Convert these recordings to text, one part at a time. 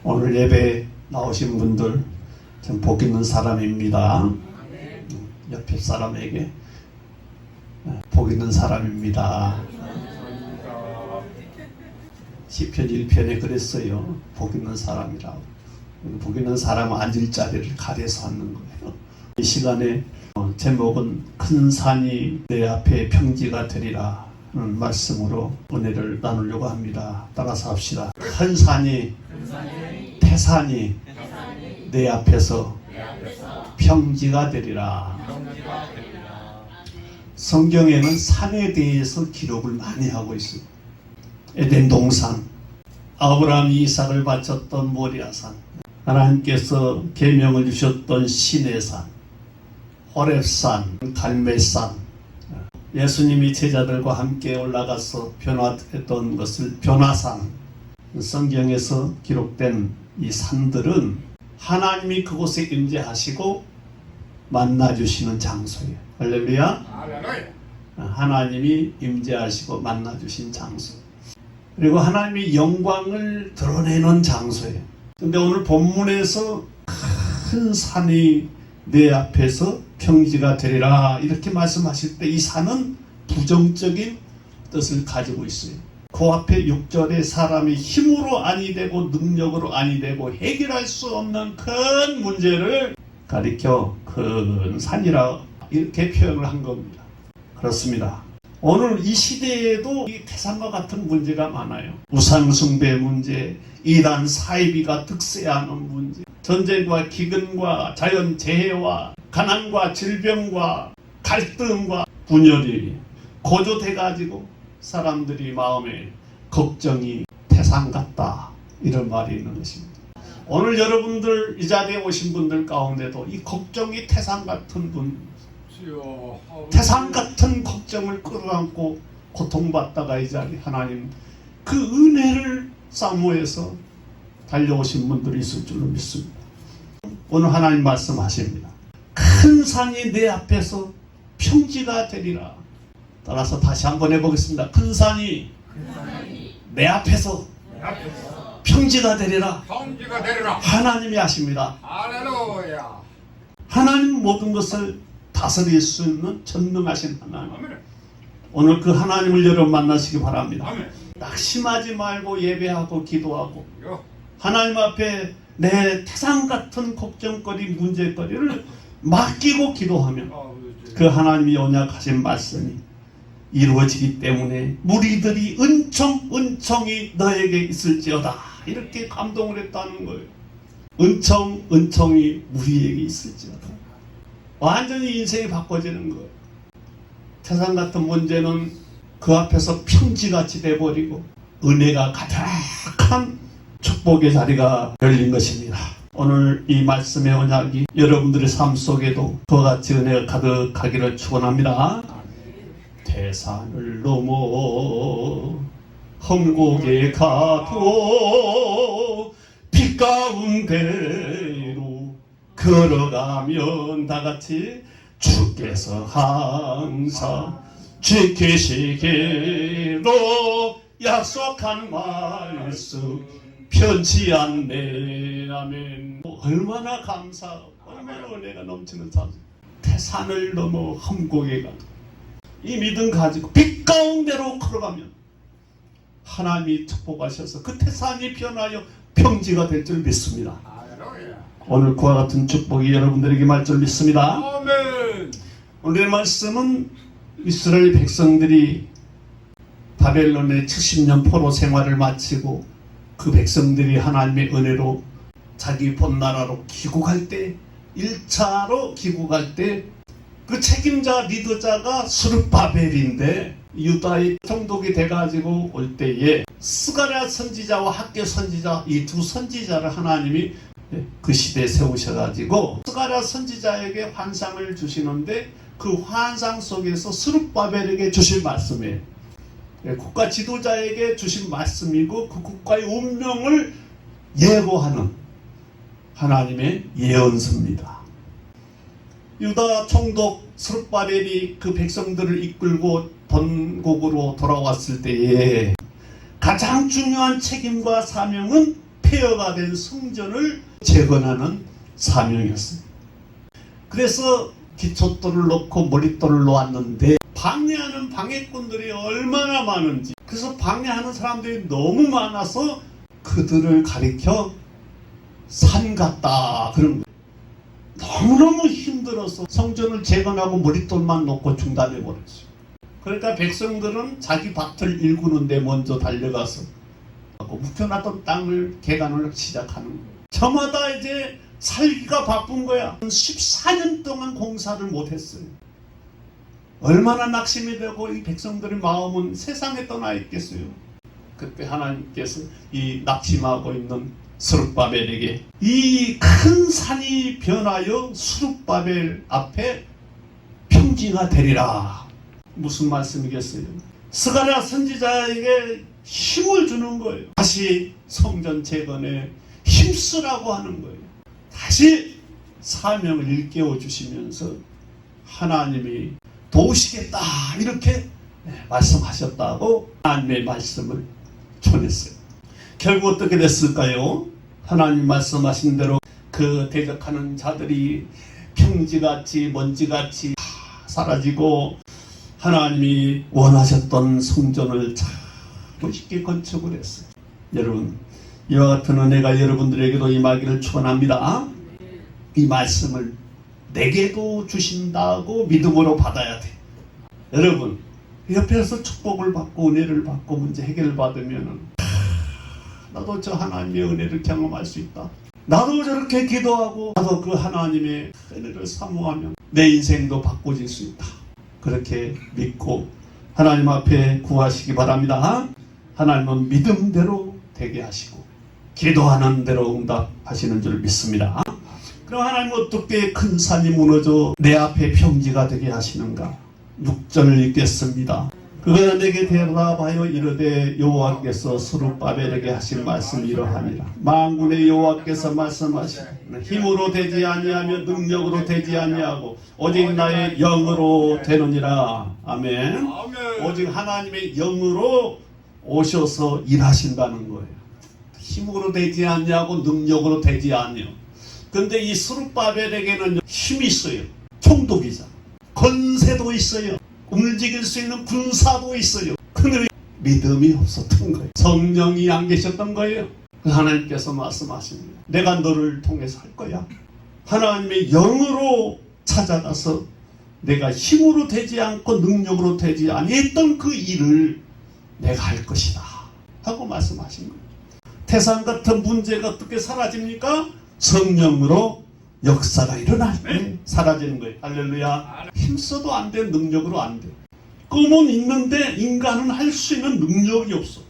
오늘 예배 나오신 분들 참 복 있는 사람입니다. 옆에 사람에게 복 있는 사람입니다. 시편 1편에 그랬어요. 복 있는 사람이라고. 복 있는 사람은 앉을 자리를 가려서 앉는 거예요. 이 시간에 제목은 큰 산이 내 앞에 평지가 되리라 하는 말씀으로 은혜를 나누려고 합니다. 따라서 합시다. 큰 산이 태산이 내 앞에서 평지가 되리라. 성경에는 산에 대해서 기록을 많이 하고 있습니다. 에덴 동산, 아브라함이 이삭을 바쳤던 모리아산, 하나님께서 계명을 주셨던 시내산, 호렙산, 갈멜산, 예수님이 제자들과 함께 올라가서 변화했던 것을 변화산, 성경에서 기록된 이 산들은 하나님이 그곳에 임재하시고 만나주시는 장소예요. 할렐루야. 하나님이 임재하시고 만나주신 장소, 그리고 하나님의 영광을 드러내는 장소예요. 근데 오늘 본문에서 큰 산이 내 앞에서 평지가 되리라 이렇게 말씀하실 때 이 산은 부정적인 뜻을 가지고 있어요. 그 앞에 6절에 사람이 힘으로 아니 되고 능력으로 아니 되고 해결할 수 없는 큰 문제를 가리켜 큰 산이라 이렇게 표현을 한 겁니다. 그렇습니다. 오늘 이 시대에도 이 태산과 같은 문제가 많아요. 우상숭배 문제, 이단 사이비가 득세하는 문제, 전쟁과 기근과 자연재해와 가난과 질병과 갈등과 분열이 고조돼가지고 사람들이 마음에 걱정이 태산 같다 이런 말이 있는 것입니다. 오늘 여러분들 이 자리에 오신 분들 가운데도 이 걱정이 태산 같은 분, 태산 같은 걱정을 끌어안고 고통받다가 이 자리 하나님 그 은혜를 사모해서 달려오신 분들이 있을 줄로 믿습니다. 오늘 하나님 말씀하십니다. 큰 산이 내 앞에서 평지가 되리라. 따라서 다시 한번 해보겠습니다. 큰 산이 내 앞에서 평지가 되리라. 하나님이 하십니다. 할렐루야. 하나님 모든 것을 다스릴 수 있는 전능하신 하나님. 오늘 그 하나님을 여러분 만나시기 바랍니다. 낙심하지 말고 예배하고 기도하고 하나님 앞에 내 태산 같은 걱정거리 문제거리를 맡기고 기도하면 그 하나님이 언약하신 말씀이 이루어지기 때문에 무리들이 은총이 너에게 있을지어다 이렇게 감동을 했다는 거예요. 은총이 우리에게 있을지어다. 완전히 인생이 바꿔지는 거예요. 태산 같은 문제는 그 앞에서 평지같이 돼버리고 은혜가 가득한 축복의 자리가 열린 것입니다. 오늘 이 말씀의 언약이 여러분들의 삶 속에도 그와 같이 은혜가 가득하기를 축원합니다. 태산을 넘어 험곡에 가도 빛 가운데로 걸어가면 다같이 주께서 항상 지키시기로 약속한 말씀 편치 않네. 아멘. 얼마나 감사하고 얼마나 은혜가 넘치는 삶. 태산을 넘어 험곡에 가도 이 믿음 가지고 빛 가운데로 걸어가면 하나님이 축복하셔서 그 태산이 변하여 평지가 될 줄 믿습니다. 오늘 그와 같은 축복이 여러분들에게 말 줄 믿습니다. 아멘. 오늘의 말씀은 이스라엘 백성들이 바벨론의 70년 포로 생활을 마치고 그 백성들이 하나님의 은혜로 자기 본나라로 귀국할 때 1차로 귀국할 때 그 책임자 리더자가 스룹바벨인데 유다의 총독이 돼가지고 올 때에 스가랴 선지자와 학개 선지자 이 두 선지자를 하나님이 그 시대에 세우셔가지고 스가랴 선지자에게 환상을 주시는데 그 환상 속에서 스룹바벨에게 주신 말씀이에요. 국가 지도자에게 주신 말씀이고 그 국가의 운명을 예고하는 하나님의 예언서입니다. 유다 총독 스룹바벨이 그 백성들을 이끌고 본국으로 돌아왔을 때에 가장 중요한 책임과 사명은 폐허가 된 성전을 재건하는 사명이었어요. 그래서 기초돌을 놓고 머릿돌을 놓았는데 방해하는 방해꾼들이 얼마나 많은지, 그래서 방해하는 사람들이 너무 많아서 그들을 가리켜 산 같다 그런 거예요. 너무너무 힘들어서 성전을 재건하고 머릿돌만 놓고 중단해 버렸어요. 그러니까 백성들은 자기 밭을 일구는데 먼저 달려가서 묵혀놨던 땅을 개간을 시작하는 거예요. 저마다 이제 살기가 바쁜 거야. 14년 동안 공사를 못했어요. 얼마나 낙심이 되고 이 백성들의 마음은 세상에 떠나 있겠어요. 그때 하나님께서 이 낙심하고 있는 스룹바벨에게 이 큰 산이 변하여 스룹바벨 앞에 평지가 되리라. 무슨 말씀이겠어요? 스가랴 선지자에게 힘을 주는 거예요. 다시 성전 재건에 힘쓰라고 하는 거예요. 다시 사명을 일깨워 주시면서 하나님이 도우시겠다 이렇게 말씀하셨다고 하나님의 말씀을 전했어요. 결국 어떻게 됐을까요? 하나님 말씀하신 대로 그 대적하는 자들이 평지같이 먼지같이 사라지고 하나님이 원하셨던 성전을 참 멋있게 건축을 했어요. 여러분, 이와 같은 은혜가 여러분들에게도 임하기를 축원합니다. 이 말씀을 내게도 주신다고 믿음으로 받아야 돼. 여러분, 옆에서 축복을 받고 은혜를 받고 문제 해결을 받으면 나도 저 하나님의 은혜를 경험할 수 있다. 나도 저렇게 기도하고 나도 그 하나님의 은혜를 사모하면 내 인생도 바꿔질 수 있다. 그렇게 믿고 하나님 앞에 구하시기 바랍니다. 하나님은 믿음대로 되게 하시고 기도하는 대로 응답하시는 줄 믿습니다. 그럼 하나님 어떻게 큰 산이 무너져 내 앞에 평지가 되게 하시는가? 6절을 읽겠습니다. 그가 내게 대답하여 이르되 여호와께서 스룹바벨에게 하신 말씀이 이러하니라. 만군의 여호와께서 말씀하시니 힘으로 되지 아니하며 능력으로 되지 아니하고 오직 나의 영으로 되느니라. 아멘. 오직 하나님의 영으로 오셔서 일하신다는 거예요. 힘으로 되지 아니하고 능력으로 되지 아니요. 근데 이 스룹바벨에게는 힘이 있어요. 총독이잖아. 권세도 있어요. 움직일 수 있는 군사도 있어요. 근데 믿음이 없었던 거예요. 성령이 안 계셨던 거예요. 하나님께서 말씀하십니다. 내가 너를 통해서 할 거야. 하나님의 영으로 찾아가서 내가 힘으로 되지 않고 능력으로 되지 아니했던 그 일을 내가 할 것이다 하고 말씀하신 거예요. 태산 같은 문제가 어떻게 사라집니까? 성령으로 역사가 일어날 때 사라지는 거예요. 할렐루야. 힘써도 안 돼. 능력으로 안 돼. 꿈은 있는데 인간은 할 수 있는 능력이 없어.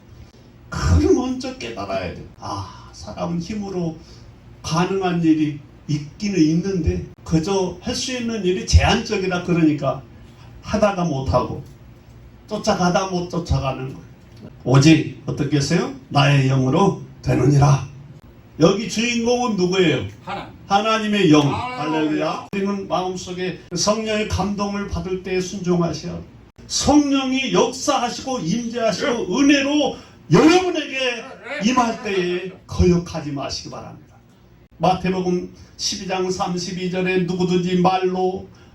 그걸 먼저 깨달아야 돼. 아, 사람은 힘으로 가능한 일이 있기는 있는데 그저 할 수 있는 일이 제한적이라 그러니까 하다가 못하고 쫓아가다 못 쫓아가는 거예요. 오직 어떻게 했어요? 나의 영으로 되느니라. 여기 주인공은 누구예요? 하나님의 영. 할렐루야. 우리는 마음속에 성령의 감동을 받을 때 순종하셔야 성령이 역사하시고 임재하시고 은혜로 여러분에게 임할 때에 거역하지 마시기 바랍니다. 마태복음 12장 32절에 누구든지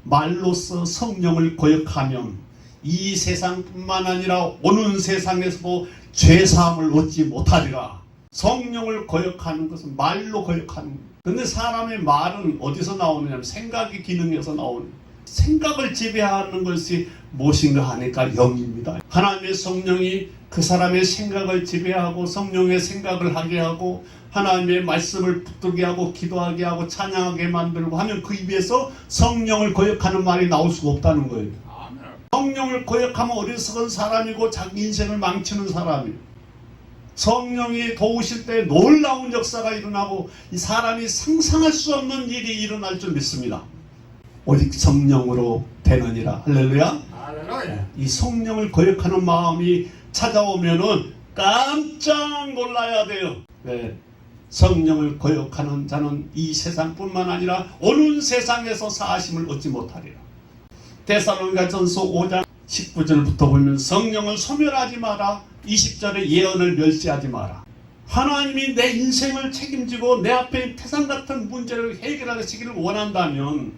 말로써 성령을 거역하면 이 세상뿐만 아니라 오는 세상에서도 죄사함을 얻지 못하리라. 성령을 거역하는 것은 말로 거역하는 거예요. 근데 사람의 말은 어디서 나오느냐면 생각의 기능에서 나오는 거예요. 생각을 지배하는 것이 무엇인가 하니까 영입니다. 하나님의 성령이 그 사람의 생각을 지배하고 성령의 생각을 하게 하고 하나님의 말씀을 붙들게 하고 기도하게 하고 찬양하게 만들고 하면 그 입에서 성령을 거역하는 말이 나올 수가 없다는 거예요. 성령을 거역하면 어리석은 사람이고 자기 인생을 망치는 사람이에요. 성령이 도우실 때 놀라운 역사가 일어나고 이 사람이 상상할 수 없는 일이 일어날 줄 믿습니다. 오직 성령으로 되느니라. 할렐루야. 이 성령을 거역하는 마음이 찾아오면은 깜짝 놀라야 돼요. 네. 성령을 거역하는 자는 이 세상뿐만 아니라 오는 세상에서 사하심을 얻지 못하리라. 데살로니가전서 5장 19절부터 보면 성령을 소멸하지 마라. 20절에 예언을 멸시하지 마라. 하나님이 내 인생을 책임지고 내 앞에 태산 같은 문제를 해결하시기를 원한다면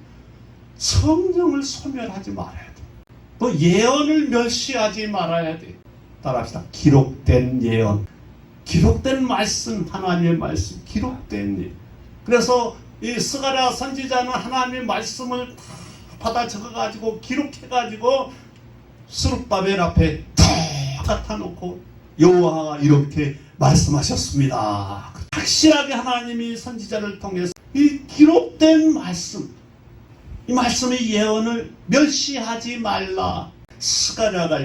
성령을 소멸하지 말아야 돼. 또 예언을 멸시하지 말아야 돼. 따라합시다. 기록된 예언. 기록된 말씀, 하나님의 말씀, 기록된 예언. 그래서 이 스가랴 선지자는 하나님의 말씀을 다 받아 적어가지고 기록해가지고 스룹바벨 앞에 다 갖다 놓고 여호와가 이렇게 말씀하셨습니다. 확실하게 하나님이 선지자를 통해서 이 기록된 말씀, 이 말씀의 예언을 멸시하지 말라. 스가랴가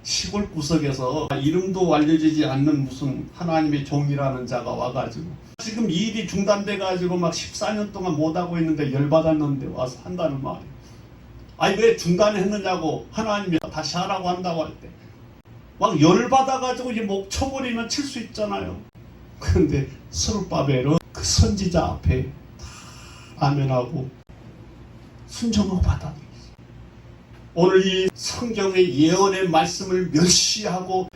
시골 구석에서 이름도 알려지지 않는 무슨 하나님의 종이라는 자가 와가지고 지금 일이 중단돼가지고 막 14년 동안 못하고 있는데 열받았는데 와서 한다는 말이에요. 아니 왜 중단했느냐고 하나님이 다시 하라고 한다고 할 때 막 열받아가지고 이 목 쳐버리면 칠 수 있잖아요. 그런데 스룹바벨은 그 선지자 앞에 다 아멘하고 순종하고 받아들였어요. 오늘 이 성경의 예언의 말씀을 멸시하고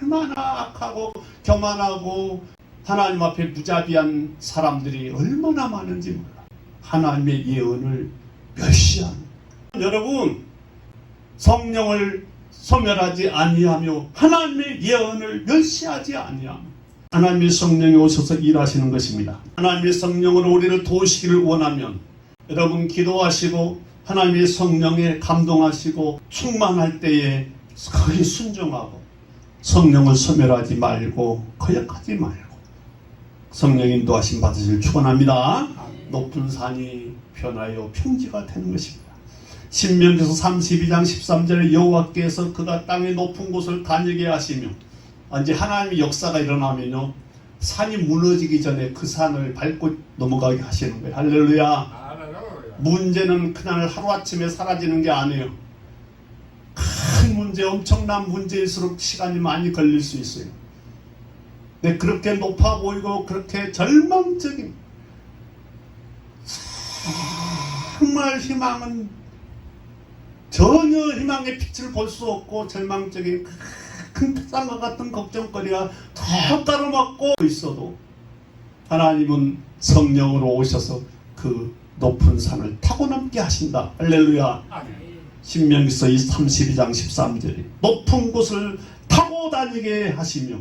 얼마나 악하고 교만하고 하나님 앞에 무자비한 사람들이 얼마나 많은지 몰라. 하나님의 예언을 멸시하는. 여러분, 성령을 소멸하지 아니하며 하나님의 예언을 멸시하지 아니하며 하나님의 성령이 오셔서 일하시는 것입니다. 하나님의 성령으로 우리를 도우시기를 원하면 여러분 기도하시고 하나님의 성령에 감동하시고 충만할 때에 거기 순종하고 성령을 소멸하지 말고 거역하지 말고 성령의 인도하심 받으시길 축원합니다. 높은 산이 변하여 평지가 되는 것입니다. 신명기서 32장 13절에 여호와께서 그가 땅의 높은 곳을 가늘게 하시며 이제 하나님의 역사가 일어나면요 산이 무너지기 전에 그 산을 밟고 넘어가게 하시는 거예요. 할렐루야. 문제는 그날 하루아침에 사라지는 게 아니에요. 큰 문제, 엄청난 문제일수록 시간이 많이 걸릴 수 있어요. 근데 그렇게 높아 보이고 그렇게 절망적인 정말 희망은 전혀 희망의 빛을 볼 수 없고 절망적인 큰 태산과 같은 걱정거리가 더 가로막고 있어도 하나님은 성령으로 오셔서 그 높은 산을 타고 넘게 하신다. 할렐루야. 신명기서 32장 13절에 높은 곳을 타고 다니게 하시며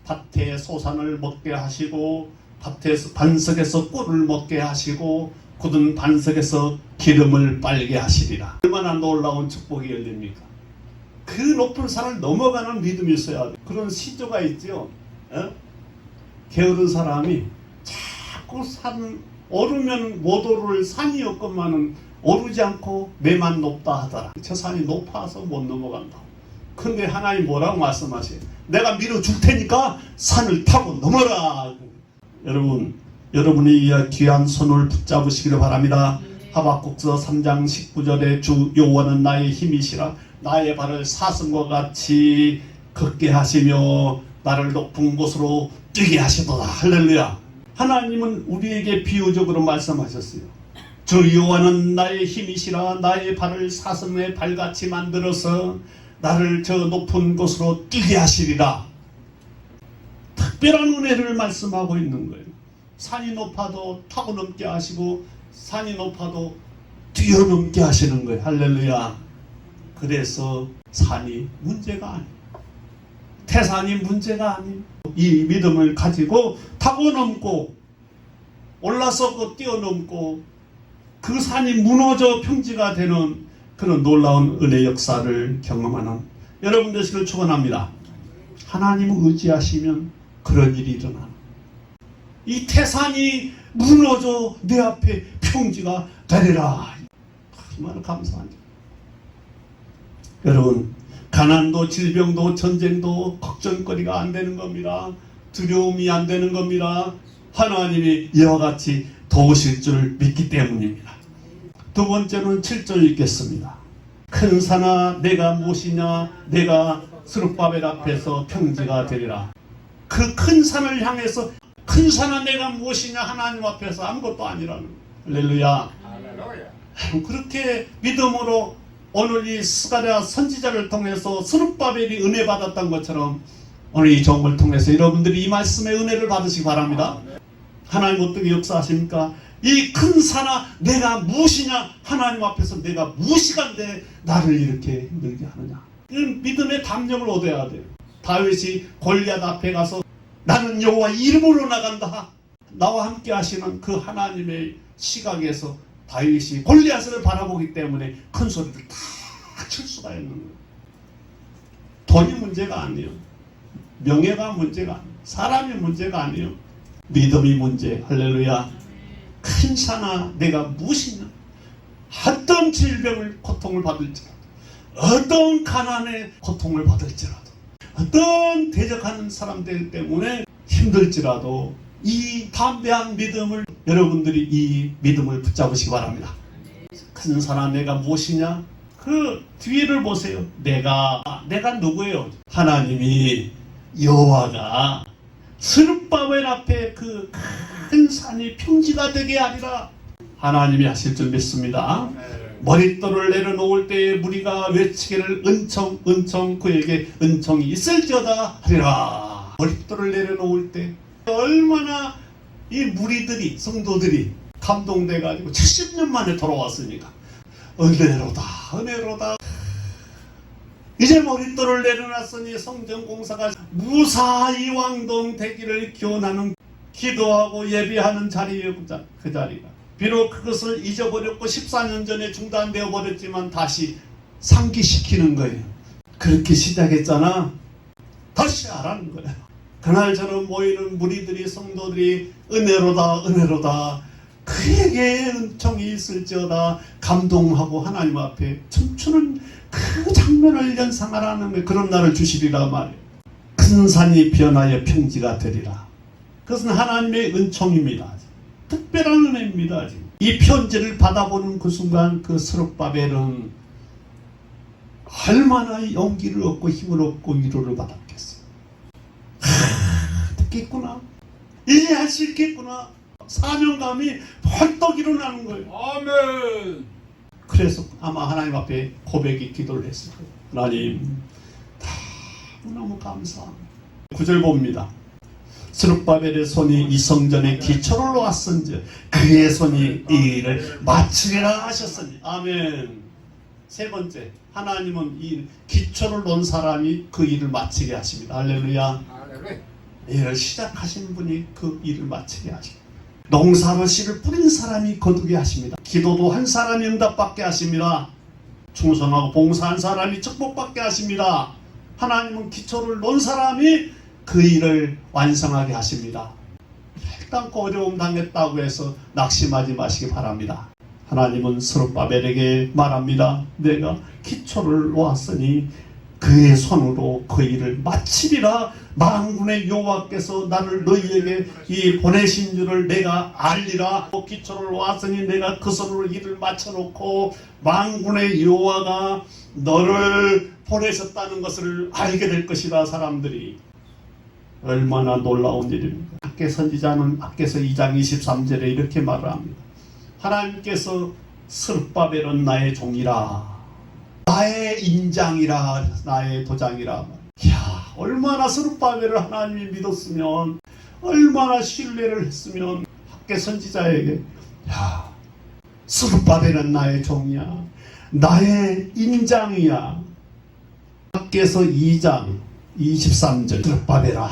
밭에 소산을 먹게 하시고 밭에서 반석에서 꿀을 먹게 하시고 굳은 반석에서 기름을 빨게 하시리라. 얼마나 놀라운 축복이 열립니까? 그 높은 산을 넘어가는 믿음이 있어야 돼. 그런 시조가 있죠. 게으른 사람이 자꾸 산 오르면 못 오를 산이 없건만은 오르지 않고 매만 높다 하더라. 저 산이 높아서 못 넘어간다. 근데 하나님 뭐라고 말씀하세요? 내가 밀어줄 테니까 산을 타고 넘어라. 여러분이 이 귀한 손을 붙잡으시기를 바랍니다. 하박국서 3장 19절에 주 여호와는 나의 힘이시라 나의 발을 사슴과 같이 걷게 하시며 나를 높은 곳으로 뛰게 하시도다. 할렐루야. 하나님은 우리에게 비유적으로 말씀하셨어요. 주 여호와는 나의 힘이시라 나의 발을 사슴의 발같이 만들어서 나를 저 높은 곳으로 뛰게 하시리라. 특별한 은혜를 말씀하고 있는 거예요. 산이 높아도 타고 넘게 하시고 산이 높아도 뛰어넘게 하시는 거예요. 할렐루야. 그래서 산이 문제가 아니에요. 태산이 문제가 아니에요. 이 믿음을 가지고 타고 넘고 올라서고 뛰어넘고 그 산이 무너져 평지가 되는 그런 놀라운 은혜 역사를 경험하는 여러분 되시길 축원합니다. 하나님을 의지하시면 그런 일이 일어나는 이 태산이 무너져 내 앞에 평지가 되리라. 정말 감사합니다. 여러분 가난도 질병도 전쟁도 걱정거리가 안 되는 겁니다. 두려움이 안 되는 겁니다. 하나님이 이와 같이 도우실 줄 믿기 때문입니다. 두 번째는 7절 읽겠습니다. 큰 산아 내가 무엇이냐 내가 스룹바벨 앞에서 평지가 되리라. 그 큰 산을 향해서 큰 산아 내가 무엇이냐 하나님 앞에서 아무것도 아니라는 할렐루야. 그렇게 믿음으로 오늘 이 스가랴 선지자를 통해서 스룹바벨이 은혜 받았던 것처럼 오늘 이 정보를 통해서 여러분들이 이 말씀의 은혜를 받으시기 바랍니다. 하나님 어떻게 역사하십니까? 이 큰 산아 내가 무엇이냐? 하나님 앞에서 내가 무엇이간데 나를 이렇게 힘들게 하느냐? 이 믿음의 담력을 얻어야 돼요. 다윗이 골리앗 앞에 가서 나는 여호와 이름으로 나간다. 나와 함께 하시는 그 하나님의 시각에서 다윗이 골리앗을 바라보기 때문에 큰 소리를 다 칠 수가 있는 거예요. 돈이 문제가 아니에요. 명예가 문제가 아니에요. 사람이 문제가 아니에요. 믿음이 문제. 할렐루야. 큰 산아 내가 무엇이냐? 어떤 질병을 고통을 받을지라도, 어떤 가난의 고통을 받을지라도, 어떤 대적하는 사람들 때문에 힘들지라도 이 담대한 믿음을 여러분들이 이 믿음을 붙잡으시기 바랍니다. 큰 산아 내가 무엇이냐? 그 뒤를 보세요. 내가 누구예요? 하나님이 여호와가 스룹바벨 앞에 그 큰 산이 평지가 되게 하리라. 하나님이 하실 줄 믿습니다. 머릿돌을 내려놓을 때에 무리가 외치기를 은총 은총 그에게 은총이 있을지어다 하리라. 머릿돌을 내려놓을 때 얼마나 이 무리들이 성도들이 감동돼가지고 70년 만에 돌아왔으니까 은혜로다 은혜로다. 이제 머릿돌을 내려놨으니 성전공사가 무사히 왕동되기를 기원하는 기도하고 예배하는 자리예요. 그 자리가 비록 그것을 잊어버렸고 14년 전에 중단되어 버렸지만 다시 상기시키는 거예요. 그렇게 시작했잖아. 다시 하라는 거예요. 그날 저는 모이는 무리들이 성도들이 은혜로다 은혜로다 그에게 은총이 있을지어다 감동하고 하나님 앞에 춤추는 그 장면을 연상하라는 거예요. 그런 날을 주시리라 말이에요. 큰 산이 변하여 평지가 되리라. 그것은 하나님의 은총입니다. 특별한 은혜입니다. 이 편지를 받아보는 그 순간 그 스룹바벨은 얼마나 용기를 얻고 힘을 얻고 위로를 받았겠어요. 듣겠구나. 이제 할 수 있겠구나. 사명감이 벌떡 일어나는 거예요. 아멘. 그래서 아마 하나님 앞에 고백이 기도를 했을 거예요. 하나님 너무 감사합니다. 9절 봅니다. 스룹바벨의 손이 이 성전의 기초를 놓았은지 그의 손이 이 일을 마치리라 하셨으니. 아멘. 세 번째, 하나님은 이 기초를 놓은 사람이 그 일을 마치게 하십니다. 할렐루야. 일을 시작하신 분이 그 일을 마치게 하십니다. 농사로 씨를 뿌린 사람이 거두게 하십니다. 기도도 한 사람이 응답받게 하십니다. 충성하고 봉사한 사람이 축복받게 하십니다. 하나님은 기초를 놓은 사람이 그 일을 완성하게 하십니다. 일단고 어려움 당했다고 해서 낙심하지 마시기 바랍니다. 하나님은 스룹바벨에게 말합니다. 내가 기초를 놓았으니 그의 손으로 그 일을 마치리라. 만군의 여호와께서 나를 너희에게 이 보내신 줄을 내가 알리라. 기초를 놓았으니 내가 그 손으로 일을 마쳐놓고 만군의 여호와가 너를 보내셨다는 것을 알게 될 것이다. 사람들이 얼마나 놀라운 일입니까? 학개 선지자는 학개서 2장 23절에 이렇게 말을 합니다. 하나님께서 스룹바벨은 나의 종이라 나의 인장이라 나의 도장이라. 이야, 얼마나 스룹바벨을 하나님이 믿었으면, 얼마나 신뢰를 했으면 학개 선지자에게 야, 스룹바벨은 나의 종이야 나의 인장이야. 학개서 2장 23절 스룹바벨아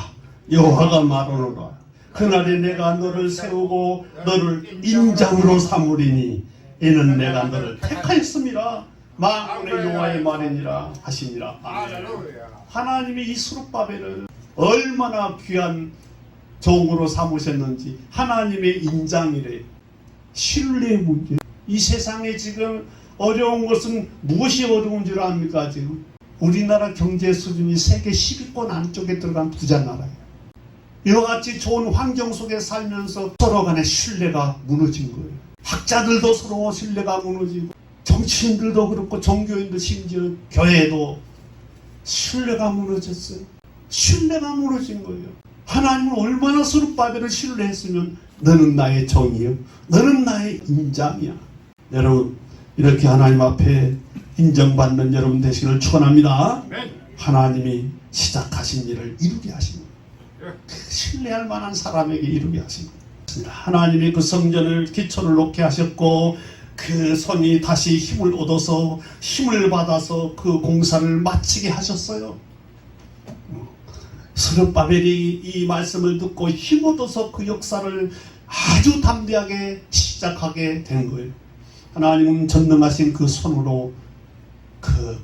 여호와가 말하노라 그날에 내가 너를 세우고 너를 인장으로 삼으리니 이는 내가 너를 택하였음이라. 만군의 여호와의 말이니라 하시니라. 아멘. 하나님이 이 스룹바벨을 얼마나 귀한 종으로 삼으셨는지. 하나님의 인장이래. 신뢰의 문제. 이 세상에 지금 어려운 것은 무엇이 어려운 줄 압니까? 지금 우리나라 경제 수준이 세계 10위권 안쪽에 들어간 부자 나라예요. 이와 같이 좋은 환경 속에 살면서 서로 간의 신뢰가 무너진 거예요. 학자들도 서로 신뢰가 무너지고 정치인들도 그렇고 종교인도 심지어 교회도 신뢰가 무너졌어요. 신뢰가 무너진 거예요. 하나님은 얼마나 스룹바벨을 신뢰했으면 너는 나의 종이요 너는 나의 인장이야. 여러분 이렇게 하나님 앞에 인정받는 여러분 되시기를 축원합니다. 하나님이 시작하신 일을 이루게 하신 거예요. 신뢰할 만한 사람에게 이루게 하신 거예요. 하나님이 그 성전을 기초를 놓게 하셨고 그 손이 다시 힘을 얻어서 힘을 받아서 그 공사를 마치게 하셨어요. 스룹바벨이 이 말씀을 듣고 힘 얻어서 그 역사를 아주 담대하게 시작하게 된 거예요. 하나님은 전능하신 그 손으로 그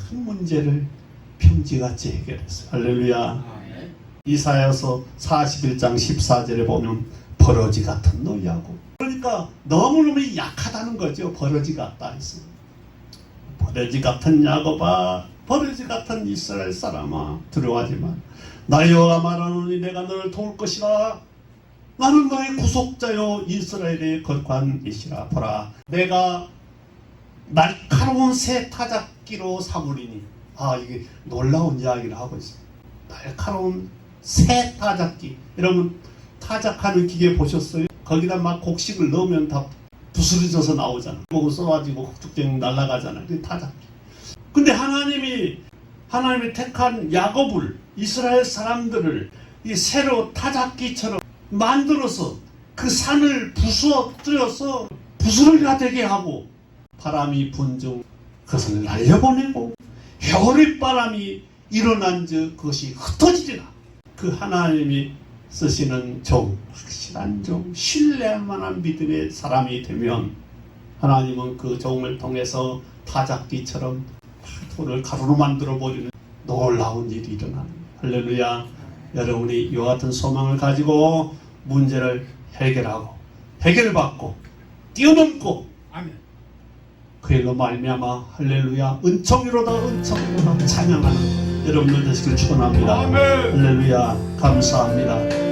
큰 문제를 평지같이 해결했어요. 할렐루야. 이사야서 41장 14절에 보면 버러지 같은 너희하고, 그러니까 너무너무 약하다는 거죠. 버러지 같다 했어요. 버러지 같은 야곱아, 버러지 같은 이스라엘 사람아, 두려워하지 마. 나 여호와 말하노니 내가 너를 도울 것이라. 나는 너의 구속자요 이스라엘의 거룩한 이시라. 보라, 내가 날카로운 새 타작기로 삼으리니. 이게 놀라운 이야기를 하고 있어요. 날카로운 새 타작기. 여러분 타작하는 기계 보셨어요? 거기다 막 곡식을 넣으면 다 부스러져서 나오잖아. 보고 써가지고 쭉쭉 날아가잖아. 그게 타작기. 근데 하나님이 택한 야곱을, 이스라엘 사람들을 이 새로 타작기처럼 만들어서 그 산을 부서뜨려서 부스러기가 되게 하고, 바람이 분중 그것을 날려보내고 겨울바람이 일어난 즉 그것이 흩어지리라. 그 하나님이 쓰시는 종, 확실한 종, 신뢰할 만한 믿음의 사람이 되면 하나님은 그 종을 통해서 타작기처럼 돌을 가루로 만들어 버리는 놀라운 일이 일어나는 거예요. 할렐루야. 여러분이 이와 같은 소망을 가지고 문제를 해결받고 뛰어넘고 그 일로 말미암아 할렐루야 은총이로다 찬양하는 여러분들 되시길 축원합니다. 할렐루야. 감사합니다.